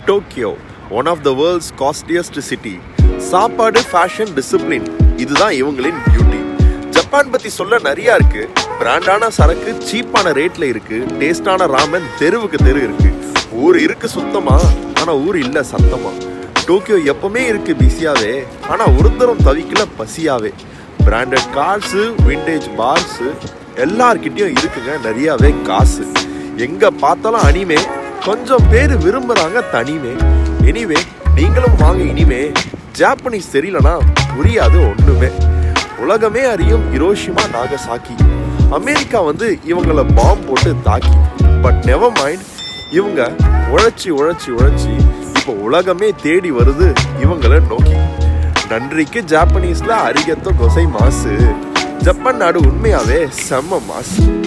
Tokyo, one of the world's costliest city. சாப்பாடு, fashion, discipline, இதுதான் இவங்களின் பியூட்டி. ஜப்பான் பத்தி சொல்ல நிறைய இருக்கு. பிராண்டான சரக்கு சீப்பான ரேட்ல இருக்கு. டேஸ்டான ராமன் தெருவுக்கு தெரு இருக்கு. ஊர் இருக்கு சுத்தமா, ஆனா ஊர் இல்ல சத்தமா. டோக்கியோ எப்பவுமே இருக்கு பிஸியாவே, ஆனா ஒருத்தரும் தவிக்கல பசியாவே. பிராண்டட் கார்ஸ், விண்டேஜ் பார்ஸ், எல்லார்கிட்டயும் இருக்குங்க நிறையவே காசு. எங்க பார்த்தாலும் அனிமே, கொஞ்சம் பேர் விரும்புறாங்க தனிமே. எனிவே நீங்களும் வாங்க இனிமே. ஜாப்பனீஸ் தெரியலனா புரியாது ஒண்ணுமே. உலகமே அறியும் ஹிரோஷிமா, நாகசாக்கி. அமெரிக்கா இவங்கள பாம்பு போட்டு தாக்கி. பட் நெவர் மைண்ட், இவங்க உழைச்சி உழைச்சி உழைச்சி இப்போ உலகமே தேடி வருது இவங்களை நோக்கி. நன்றிக்கு ஜாப்பனீஸ்ல அரிகத்தோ கொசை மாசு. ஜப்பான் நாடு உண்மையாவே செம்ம மாசு.